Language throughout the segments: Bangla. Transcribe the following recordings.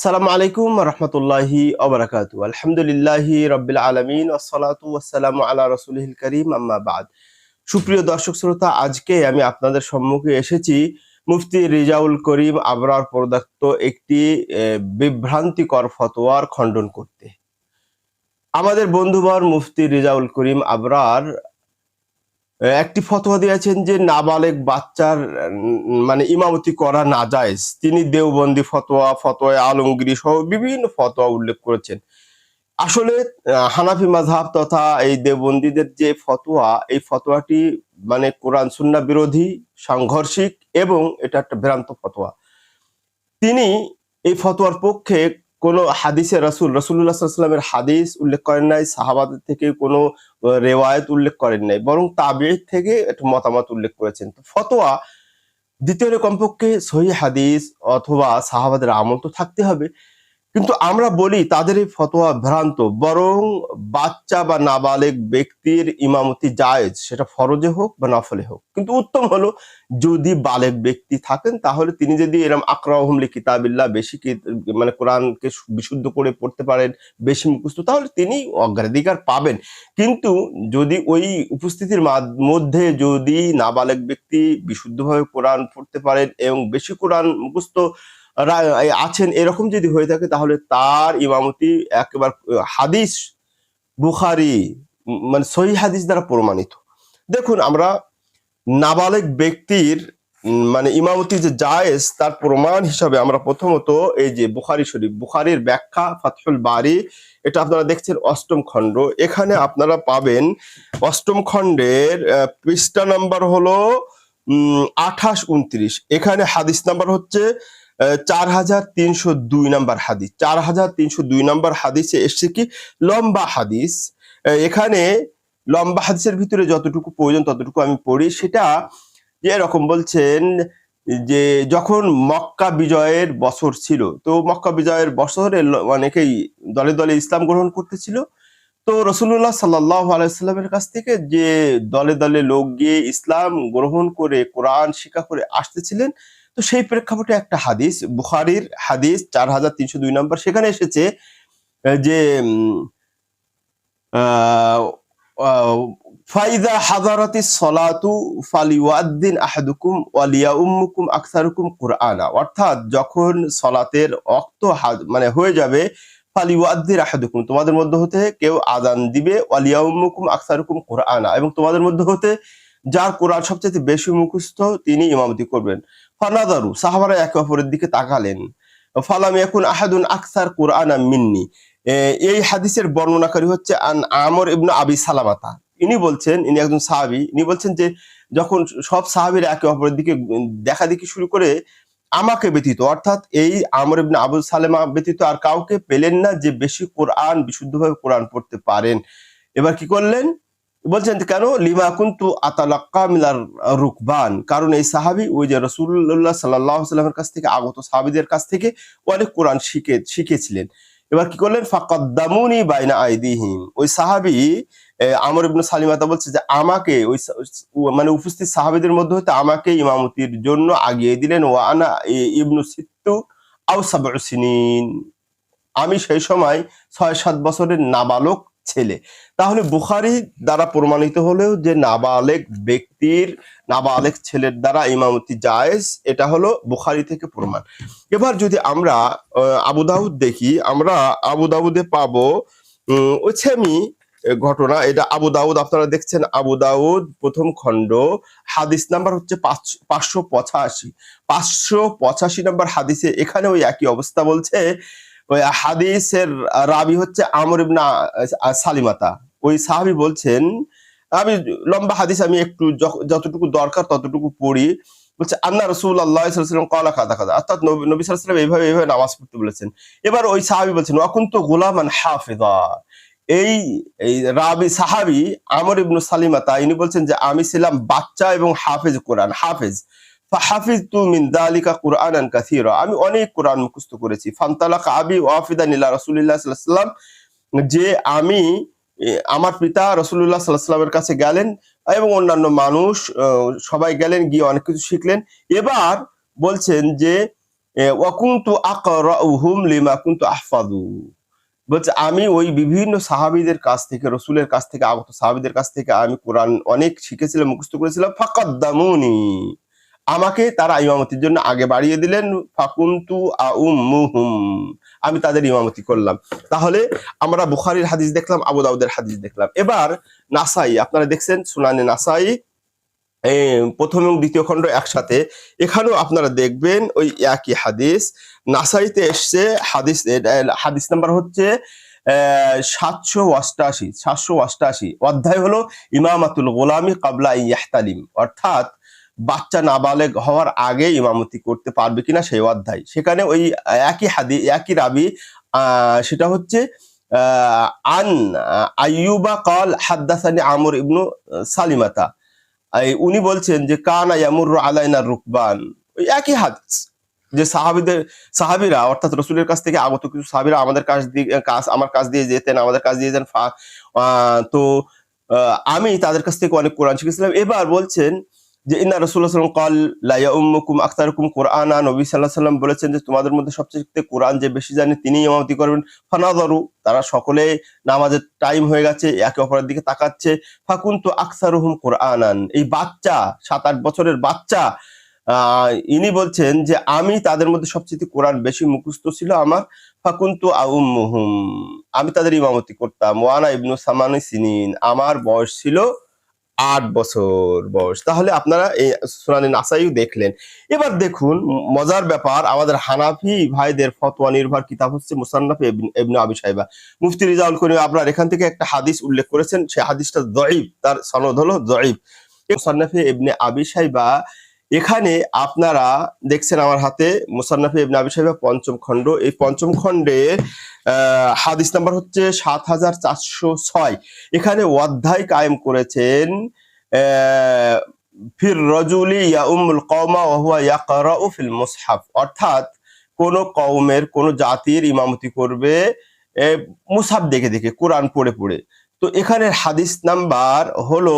সালামু আলাইকুম রহমতুল্লাহি ওবারাকাতু। আলহামদুলিল্লাহি রাব্বিল আলামিন ওয়াসসালাতু ওয়াসসালামু আলা রাসূলিল কারীম, আম্মা বাদ। সুপ্রিয় দর্শক শ্রোতা, আজকে আমি আপনাদের সম্মুখে এসেছি মুফতি রেজাউল করিম আবরার প্রদত্ত একটি বিভ্রান্তিকর ফতোয়ার খণ্ডন করতে। আমাদের বন্ধুবর মুফতি রেজাউল করিম আবরার একটি ফতোয়া দিয়েছেন যে নাবালেগ বাচ্চার মানে ইমামতি করা নাজায়েজ। তিনি দেওবন্দি ফতোয়া, ফতোয়া আলমগীরি সহ বিভিন্ন ফতোয়া উল্লেখ করেছেন। আসলে হানাফি মাযহাব তথা এই দেওবন্দীদের যে ফতোয়া, এই ফতোয়াটি মানে কোরআন সুন্নাহ বিরোধী, সাংঘর্ষিক এবং এটা একটা ভ্রান্ত ফতোয়া। তিনি এই ফতোয়ার পক্ষে কোনো হাদিসে রাসূলুল্লাহ সাল্লাল্লাহু আলাইহি ওয়াসাল্লামের হাদিস উল্লেখ করেন নাই, সাহাবাদের থেকে কোনো রেওয়ায়েত উল্লেখ করেন নাই, বরং তাবেঈ থেকে একটা মতামত উল্লেখ করেছেন। তো ফতোয়া দিতে হলে কমপক্ষে সহিহ হাদিস অথবা সাহাবাদের আমল তো থাকতে হবে। কিন্তু আমরা বলি তাদের এই ফতোয়া ভ্রান্ত, বরং বাচ্চা বা নাবালেগ ব্যক্তির ইমামতি জায়েজ, সেটা ফরজে হোক বা নফলে হোক। কিন্তু উত্তম হলো যদি বালেগ ব্যক্তি থাকেন, তাহলে তিনি যদি এরকম আকরাহুম লিকিতাবিল্লাহ, বেশি মানে কোরআনকে বিশুদ্ধ করে পড়তে পারেন, বেশি মুখস্থ, তাহলে তিনি অগ্রাধিকার পাবেন। কিন্তু যদি ওই উপস্থিতির মধ্যে যদি নাবালেগ ব্যক্তি বিশুদ্ধভাবে কোরআন পড়তে পারেন এবং বেশি কোরআন মুখস্থ আছেন, এরকম যদি হয়ে থাকে, তাহলে তার ইমামতি একেবারে হাদিস বুখারী মানে সহিহ হাদিস দ্বারা প্রমাণিত। দেখুন, আমরা নাবালেগ ব্যক্তির মানে ইমামতি যে জায়েজ, তার প্রমাণ হিসাবে আমরা প্রথমত এই যে বুখারী শরীফ, বুখারীর ব্যাখ্যা ফাতহুল বারী, এটা আপনারা দেখছেন ৮ম খণ্ড। এখানে আপনারা পাবেন ৮ম খণ্ডের পৃষ্ঠা নাম্বার হলো ২৮-২৯। এখানে হাদিস নাম্বার হচ্ছে ৪৩০২ নাম্বার হাদিস। ৪৩০২ নাম্বার হাদিসে এসছে কি লম্বা হাদিস। এখানে লম্বা হাদিসের ভিতরে যতটুকু প্রয়োজন ততটুকু আমি পড়ি। সেটা এরকম বলছেন যে যখন মক্কা বিজয়ের বছর ছিল, তো মক্কা বিজয়ের বছরে অনেকেই দলে দলে ইসলাম গ্রহণ করতেছিল। তো রাসূলুল্লাহ সাল্লাল্লাহু আলাইহি ওয়াসাল্লামের কাছ থেকে যে দলে দলে লোক গিয়ে ইসলাম গ্রহণ করে কোরআন শিক্ষা করে আসতেছিলেন, তো সেই প্রেক্ষাপটে একটা হাদিস, বুখারীর হাদিস ৪৩০২ নম্বর, সেখানে এসেছে যে ফাইদা হাদারাতিস সলাতু ফালিউয়াদ্দিন আহাদুকুম ওয়ালিয়াউম্মুকুম আকসারুকুম কুরআনা, অর্থাৎ যখন সলাতের ওয়াক্ত মানে হয়ে যাবে, ফালিউয়াদ্দিন আহাদুকুম, তোমাদের মধ্যে হতে কেউ আযান দিবে, ওয়ালিয়াউম্মুকুম আকসারুকুম কুরআনা, এবং তোমাদের মধ্যে হতে যার কোরআন সবচেয়ে বেশি মুখস্থ তিনি ইমামতি করবেন। ফানাদারু, সাহাবারা একে অপরের দিকে তাকালেন। ফালাম ইয়াকুন আহাদুন আকসার কুরআনা মিন্নি। এই হাদিসের বর্ণনাকারী হচ্ছে আমর ইবনে আবি সালামাতা। ইনি বলছেন, ইনি একজন সাহাবী, ইনি বলছেন যে যখন সব সাহাবীরা একে অপরের দিকে দেখা দেখি শুরু করে, আমাকে ব্যতীত, অর্থাৎ এই আমর ইবনে আবু সালেমা ব্যতীত আর কাউকে পেলেন না যে বেশি কোরআন, বিশুদ্ধভাবে কোরআন পড়তে পারেন। এবার কি করলেন? বলছেন কেন? লিমা কুনতু আতালাক্কা মিনার রুকবান, কারণ এই সাহাবী ওই যে রাসূলুল্লাহ সাল্লাল্লাহু আলাইহি ওয়াসাল্লামের কাছ থেকে আগত সাহাবীদের কাছ থেকে অনেক কোরআন শিখেছিলেন। এবার কি করলেন? ফাকাদ্দামুনি বাইনা আইদিহিম, ওই সাহাবী আমর ইবনে সালিমাতা বলছে যে আমাকে ওই মানে উপস্থিত সাহাবীদের মধ্যে হতে আমাকে ইমামতির জন্য আগিয়ে দিলেন। ওয়া আনা ইবনু সিত্তু আও সাবউ সিনিন, আমি সেই সময় ৬-৭ বছরের নাবালক ছেলে। তাহলে বুখারী দ্বারা প্রমাণিত হলেও যে নাবালেগ ব্যক্তির, নাবালেগ ছেলের দ্বারা ইমামতি জায়েজ, এটা হলো বুখারী থেকে প্রমাণ। এবার যদি আমরা আবু দাউদ দেখি, আমরা আবু দাউদে পাবো ওই সেমি ঘটনা। এটা আবু দাউদ, আপনারা দেখছেন আবু দাউদ ১ম খণ্ড, হাদিস নাম্বার হচ্ছে ৫৮৫। ৫৮৫ নাম্বার হাদিসে এখানে ওই একই অবস্থা বলছে। ওই হাদিসের রাবি হচ্ছে আমর ইবনে সালিমাতা। ওই সাহাবী বলছেন, আমি লম্বা হাদিস আমি একটু যতটুকু দরকার ততটুকু পড়ি। বলছে আন্না রাসূলুল্লাহ সাল্লাল্লাহু আলাইহি ওয়াসাল্লাম ক্বালা কাযা কাযা, অর্থাৎ নবী সাল্লাল্লাহু আলাইহি ওয়াসাল্লাম এইভাবে নামাজ পড়তে বলেছেন। এবার ওই সাহাবী বলছেন ওয়া কুনতু গুলামান হাফিযা, এই রাবি সাহাবী আমর ইবনে সালিমাতা ইনি বলছেন যে আমি ছিলাম বাচ্চা এবং হাফেজ, কোরআন হাফেজ। ফাহাফিজতু মিন যালিকা কুরআনান কাসীরা, আমি অনেক কোরআন মুখস্থ করেছি। ফান্তালাকা আবি ওয়াফিদান ইলা রাসূলিল্লাহ সাল্লাল্লাহু আলাইহি ওয়াসাল্লাম, যে আমি আমার পিতা রাসূলুল্লাহ সাল্লাল্লাহু আলাইহি ওয়াসাল্লামের কাছে গেলেন এবং অন্যান্য মানুষ সবাই গেলেন, গিয়ে অনেক কিছু শিখলেন। এবার বলছেন যে ওয়া কুনতু আকরাউহুম লিমা কুনতু আহফাযু, বলছে আমি ওই বিভিন্ন সাহাবীদের কাছ থেকে, রসুলের কাছ থেকে আগত সাহাবীদের কাছ থেকে আমি কোরআন অনেক শিখেছিলাম, মুখস্থ করেছিলাম। ফাকাদ্দামুনি, আমাকে তারা ইমামতির জন্য আগে বাড়িয়ে দিলেন। ফাকুনতু আউম্মুহুম, আমি তাদের ইমামতি করলাম। তাহলে আমরা বুখারীর হাদিস দেখলাম, আবু দাউদের হাদিস দেখলাম। এবার নাসাই, আপনারা দেখছেন সুনানে নাসাই প্রথম এবং দ্বিতীয় খণ্ড একসাথে, এখানেও আপনারা দেখবেন ওই একই হাদিস। নাসাইতে এসছে হাদিস, হাদিস নাম্বার হচ্ছে 788। অধ্যায় হলো ইমামাতুল গোলামি কাবলা ইয়াহতালিম, অর্থাৎ বাচ্চা নাবালেগ হওয়ার আগে ইমামতি করতে পারবে কিনা সেই অধ্যায়। সেখানে ওই একই হাদিস, একই রাবি, সেটা হচ্ছে আন আইয়ুবা কাল হাদ্দাসানি আমর ইবনু সালিমাতা, উনি বলছেন যে কানা ইয়ামুরু আলাইনা রুকবান, ওই একই হাদিস, যে সাহাবীরা অর্থাৎ রসুলের কাছ থেকে আগত কিছু সাহাবীরা আমাদের আমার কাছ দিয়ে যেতেন, আমাদের কাছ দিয়ে যেতেন। তো আমি তাদের কাছ থেকে অনেক কোরআন শিখেছিলাম। এবার বলছেন যে ইন্না রাসূলুল্লাহ সাল্লাল্লাহু আলাইহি ওয়াসাল্লাম ক্বাল লা ইয়াউম্মুকুম আকতারুকুম কুরআনা, নবী সাল্লাল্লাহু আলাইহি ওয়াসাল্লাম বলেছেন যে তোমাদের মধ্যে সবচেয়ে কোরআন যে বেশি জানে তিনি ইমামতি করবেন। ফানাযারু, তারা সকলে নামাজের টাইম হয়ে গেছে, একে অপরের দিকে তাকাচ্ছে। ফাকুনতু আকসারুহুম কুরআনান, এই বাচ্চা 7-8 বছরের বাচ্চা, ইনি বলছেন যে আমি তাদের মধ্যে সবচেয়ে কোরআন বেশি মুখস্থ ছিল আমার। ফাকুনতু আউম্মুহুম, আমি তাদের ইমামতি করতাম। ওয়ানা ইবনু সামানি সিনিন, আমার বয়স ছিল 8 বছর বয়স। তাহলে আপনারা এই সুনানে নাসাইও দেখলেন। এবার দেখুন মজার ব্যাপার, আমাদের হানাফি ভাইদের ফতোয়া নির্ভর কিতাব হচ্ছে মুসান্নাফে ইবনে আবি শাইবা। মুফতি রিজাউল করিম আবরার এখান থেকে একটা হাদিস উল্লেখ করেছেন, সেই হাদিসটা দঈফ, তার সনদ হলো দঈফ। মুসান্নাফে ইবনে আবি শাইবা, এখানে আপনারা দেখছেন আমার হাতে মুসান্নাফে ইবনে আবি শাইবা পঞ্চম খণ্ড, এই পঞ্চম খণ্ডের হাদিস নাম্বার হচ্ছে 7406। এখানে অধ্যায় কায়েম করেছেন ফির রজুলি ইয়াউমুল কওমা ওয়া হুয়া ইয়াকরাউ ফিল মুসহাফ, অর্থাৎ কোন কওমের, কোন জাতির ইমামতি করবে মুসহাফ দেখে দেখে, কোরআন পড়ে পড়ে। তো এখানের হাদিস নাম্বার হলো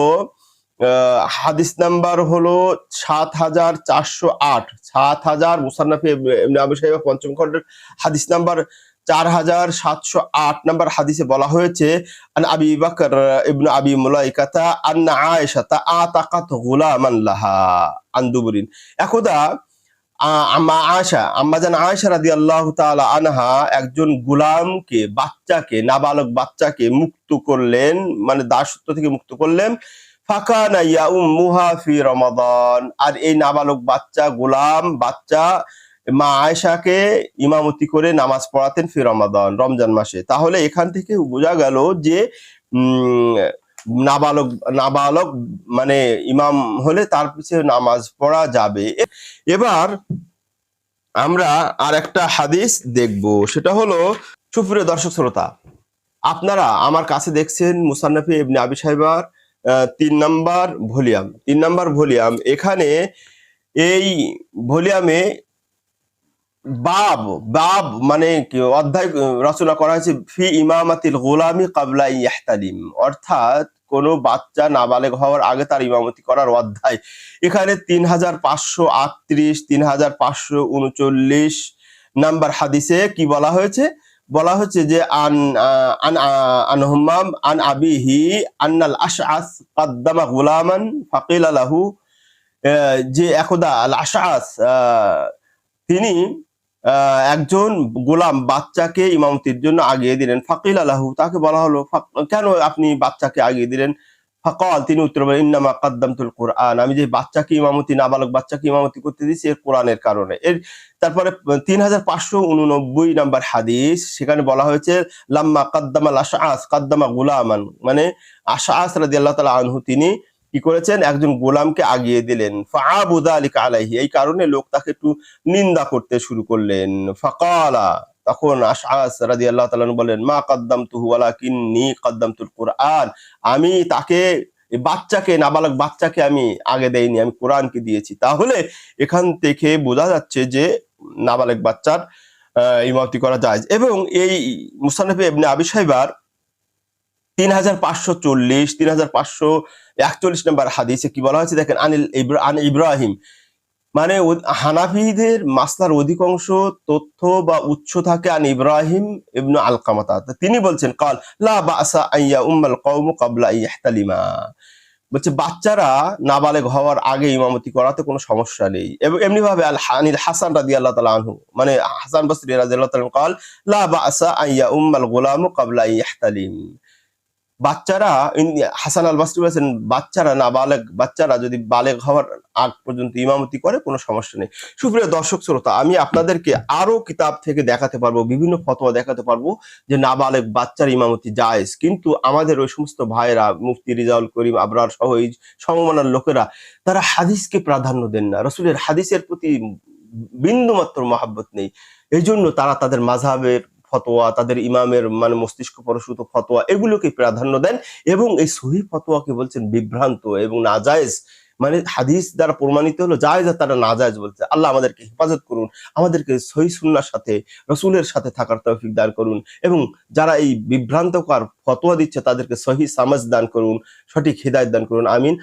7408, 7000 মুসান্নাফে ইবনে আবি শাইবা পঞ্চম খণ্ডের হাদিস নাম্বার 4708 নাম্বার হাদিসে বলা হয়েছে আন আবি বকর ইবনে আবি মুলাইকাতা আন্না আয়েশাতা আতাকাত গুলামান লাহা আন দুবরিন। একদা আম্মাজান আয়েশা রাদিয়াল্লাহু তাআলা আনহা একজন গোলামকে, বাচ্চাকে, নাবালক বাচ্চাকে মুক্ত করলেন, মানে দাসত্ব থেকে মুক্ত করলেন। ফাকানা ইয়াউম্মুহা ফি রমাদান, আর এই নাবালক বাচ্চা, গোলাম বাচ্চা মা আয়েশাকে ইমামতি করে নামাজ পড়াতেন ফি রমাদান, রমজান মাসে। তাহলে এখান থেকে বোঝা গেল যে নাবালক নাবালক মানে ইমাম হলে তার পিছনে নামাজ পড়া যাবে। এবার আমরা আর একটা হাদিস দেখব, সেটা হলো, সুপ্রিয় দর্শক শ্রোতা, আপনারা আমার কাছে দেখছেন মুসান্নাফে ইবনে আবি শাইবার 3 নাম্বার ভলিউম। এখানে এই ভলিউমে বাব বাব মানে কি অধ্যায় রচনা করা হয়েছে ফি ইমামাতিল গোলামি কাবলা ইয়াহতালিম, অর্থাৎ কোন বাচ্চা নাবালেগ হওয়ার আগে তার ইমামতি করার অধ্যায়। এখানে 3538, 3539 নাম্বার হাদিসে কি বলা হয়েছে? বলা হচ্ছে যে আন হুম্মাম আন আবিহি আন্নাল আশআস কাদ্দামা গুলামান ফাকিলা লাহু, যে একদা আল আশআস তিনি একজন গোলাম বাচ্চাকে ইমামতির জন্য আগিয়ে দিলেন। ফাকিল আলাহু, তাকে বলা হলো কেন আপনি বাচ্চাকে আগিয়ে দিলেন? ফাকাল, তিনি উত্তর বলেন ইন্নামা কাদ্দামতুল কুরআন, আমি যে বাচ্চাকে ইমামতি, নাবালক বাচ্চাকে ইমামতি করতে দিয়েছি এর কোরআনের কারণে। তারপরে 3589 নাম্বার হাদিস, সেখানে বলা হয়েছে লাম্মা কাদ্দামাল আশআস কাদ্দামা গুলামান, মানে আশআস রাদিয়াল্লাহু তাআলা আনহু তিনি কি করেছেন? একজন গোলামকে আগিয়ে দিলেন। ফাআবু যালিকা আলাইহি, এই কারণে লোক তাকে একটু নিন্দা করতে শুরু করলেন। ফাকালা, তখন আশআস রাদিয়াল্লাহু তাআলা বলেন মা কাদ্দামতুহু ওয়ালাকিন্নী কাদ্দামতুল কুরআন, আমি তাকে, বাচ্চাকে, নাবালক বাচ্চাকে আমি আগে দেইনি, আমি কোরআনকে দিয়েছি। তাহলে এখান থেকে বোঝা যাচ্ছে যে নাবালক বাচ্চার ইমামতি করা যায়। এবং এই মুসান্নাফে ইবনে আবি শাইবার 3540, 3541 নাম্বার হাদিসে কি বলা হয়েছে দেখেন, আন ইব্রাহিম মানে হানাফিদের মাসলার অধিকাংশ তথ্য বা উৎস থাকে আন ইব্রাহিম ইবনু আলকামাতা। তিনি বলছেন কাল লা বাসা আইয়া উম্মাল কওম ক্বাবলা ইয়াহতালিমা, বলছে বাচ্চারা নাবালেগ হওয়ার আগে ইমামতি করাতে কোনো সমস্যা নেই। এবং এমনি ভাবে আনিল হাসান রাদিয়াল্লাহু তাআলা আনহু, মানে হাসান বসরি রাদিয়াল্লাহু তাআলা قال লা বাসা আইয়া উম্মাল গুলাম ক্বাবলা ইয়াহতালিম, বাচ্চারা হাসান আল বাসরি বলেছেন বাচ্চারা নাবালেগ বাচ্চারা যদি বালেগ হওয়ার আগ পর্যন্ত ইমামতি করে কোনো সমস্যা নেই। সুপ্রিয় দর্শক শ্রোতা, আমি আপনাদেরকে আরো কিতাব থেকে দেখাতে পারবো, বিভিন্ন ফতোয়া দেখাতে পারবো যে নাবালেগ বাচ্চার ইমামতি জায়েজ, কিন্তু আমাদের ওই সমস্ত ভাইরা মুফতি রিজাউল করিম আবরার সহ এই সমমানের লোকেরা তারা হাদিসকে প্রাধান্য দেন না, রসুলের হাদিসের প্রতি বিন্দু মাত্র মহাব্বত নেই। এই জন্য তারা তাদের মাযহাবের ফতোয়া, তাদের ইমামের মানে মস্তিষ্ক প্রসূত ফতোয়া এগুলোকে প্রাধান্য দেন এবং এই সহিহ ফতোয়াকে বলছেন বিভ্রান্ত এবং নাজায়েজ। মানে হাদিস দ্বারা প্রমাণিত হলো জায়েজ আর তারা নাজায়েজ বলছে। আল্লাহ আমাদেরকে হেফাজত করুন, আমাদেরকে সহিহ সুন্নাহর সাথে রসুলের সাথে থাকার তৌফিক দান করুন এবং যারা এই বিভ্রান্তকর ফতোয়া দিচ্ছে তাদেরকে সহিহ সামাজ দান করুন, সঠিক হিদায়াত দান করুন। আমিন।